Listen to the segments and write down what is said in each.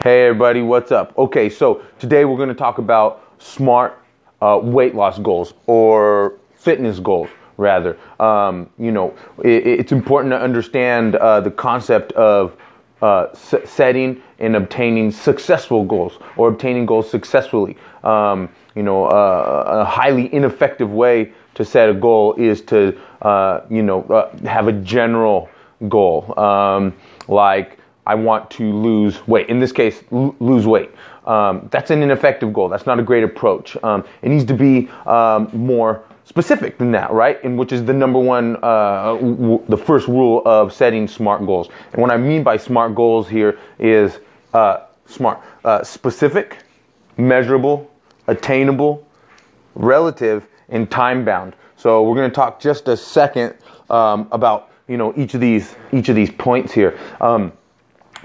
Hey everybody, what's up? Okay, so today we're going to talk about smart weight loss goals or fitness goals, rather. It's important to understand the concept of setting and obtaining successful goals or obtaining goals successfully. A highly ineffective way to set a goal is to, have a general goal, like I want to lose weight. In this case, lose weight. That's an ineffective goal. That's not a great approach. It needs to be more specific than that, right? And which is the number one, the first rule of setting smart goals. And what I mean by smart goals here is specific, measurable, attainable, relative, and time bound. So we're going to talk just a second about each of these points here.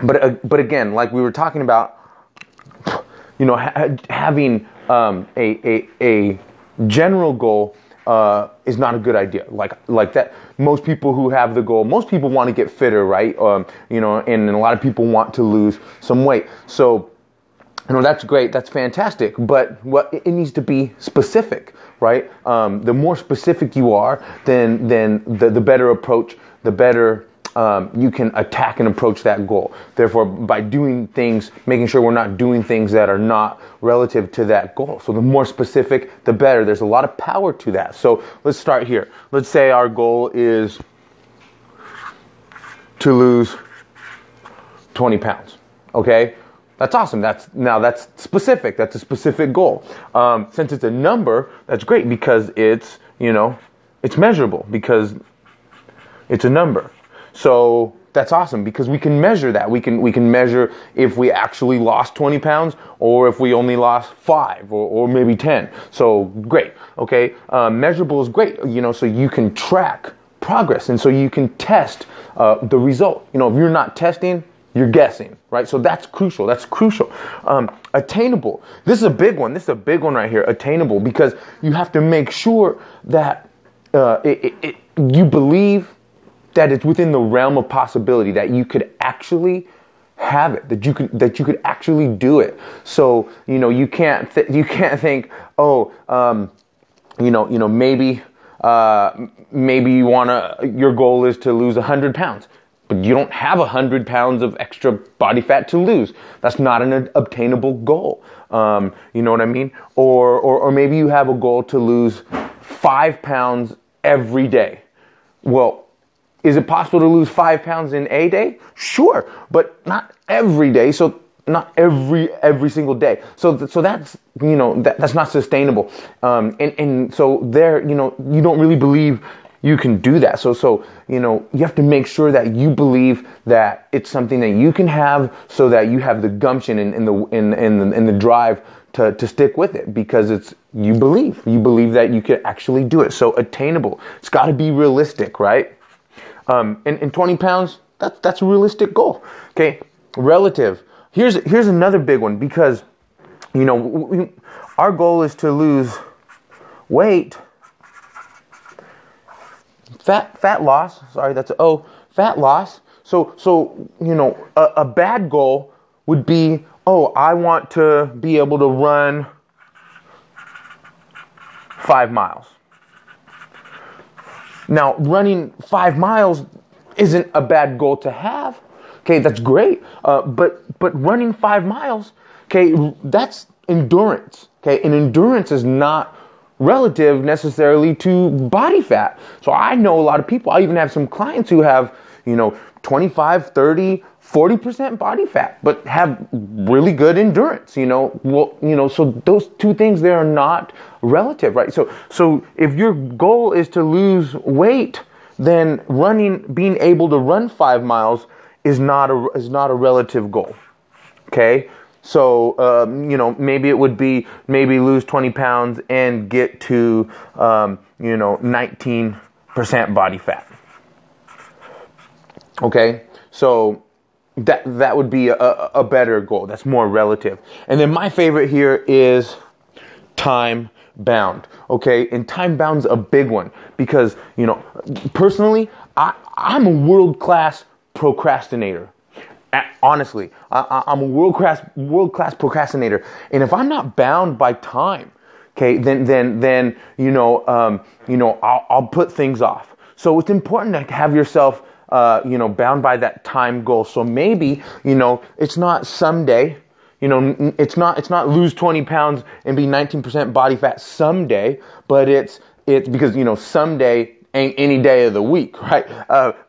But again, like we were talking about, having a general goal is not a good idea. Like that, most people who have the goal, most people want to get fitter, right? And a lot of people want to lose some weight. So, that's great, that's fantastic. But it needs to be specific, right? The more specific you are, then the better approach, the better you can attack and approach that goal. Therefore, by doing things, making sure we're not doing things that are not relative to that goal. So the more specific, the better. There's a lot of power to that. So let's start here. Let's say our goal is to lose 20 pounds. Okay? That's awesome. That's specific. That's a specific goal. Since it's a number, that's great because it's measurable, because it's a number. So that's awesome because we can measure that. We can measure if we actually lost 20 pounds or if we only lost 5 or maybe 10. So great. Okay. Measurable is great. So you can track progress and so you can test the result. If you're not testing, you're guessing, right? So that's crucial. That's crucial. Attainable. This is a big one. This is a big one right here. Attainable, because you have to make sure that you believe that it's within the realm of possibility, that you could actually have it, that you could actually do it. So you can't think, maybe your goal is to lose 100 pounds, but you don't have 100 pounds of extra body fat to lose. That's not an obtainable goal. You know what I mean? Or maybe you have a goal to lose 5 pounds every day. Well, is it possible to lose 5 pounds in a day? Sure, but not every day. So not every single day. So that's that's not sustainable. And so there you don't really believe you can do that. So you have to make sure that you believe that it's something that you can have, so that you have the gumption and the drive to stick with it, because you believe that you can actually do it. So attainable. It's got to be realistic, right? And 20 pounds, that's a realistic goal. Okay. Relative. Here's another big one, because, our goal is to lose weight, fat loss. Sorry, fat loss. So, a bad goal would be, I want to be able to run 5 miles. Now, running 5 miles isn't a bad goal to have. Okay, that's great. But running 5 miles, okay, that's endurance. Okay, and endurance is not relative necessarily to body fat. So I know a lot of people. I even have some clients who have 25, 30, 40% body fat, but have really good endurance, so those two things, they are not relative, right? So if your goal is to lose weight, then being able to run 5 miles is not a relative goal. Okay. So, maybe it would be, lose 20 pounds and get to, 19% body fat. Okay. So, that would be a better goal. That's more relative. And then my favorite here is time bound. Okay. And time bound's a big one because, personally, I'm a world-class procrastinator. Honestly, I'm a world class procrastinator, and if I'm not bound by time, okay, then I'll put things off. So it's important to have yourself bound by that time goal. So maybe it's not someday. It's not lose 20 pounds and be 19% body fat someday, but it's because someday ain't any day of the week, right?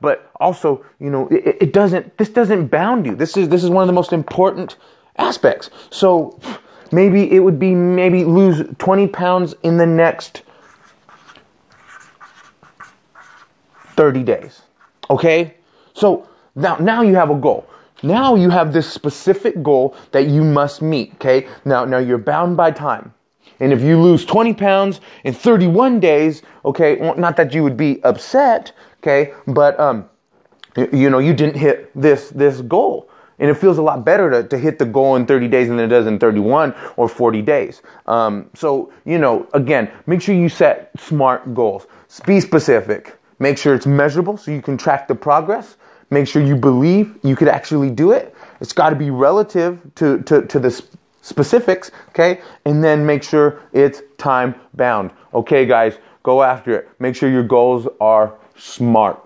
But also, this doesn't bound you. This is one of the most important aspects. So maybe it would be lose 20 pounds in the next 30 days. Okay? So now you have a goal. Now you have this specific goal that you must meet. Okay? Now you're bound by time. And if you lose 20 pounds in 31 days, okay, well, not that you would be upset, okay, but, you didn't hit this goal. And it feels a lot better to hit the goal in 30 days than it does in 31 or 40 days. So, again, make sure you set SMART goals. Be specific. Make sure it's measurable so you can track the progress. Make sure you believe you could actually do it. It's got to be relative to the specifics, okay? And then make sure it's time bound. Okay, guys, go after it. Make sure your goals are SMART.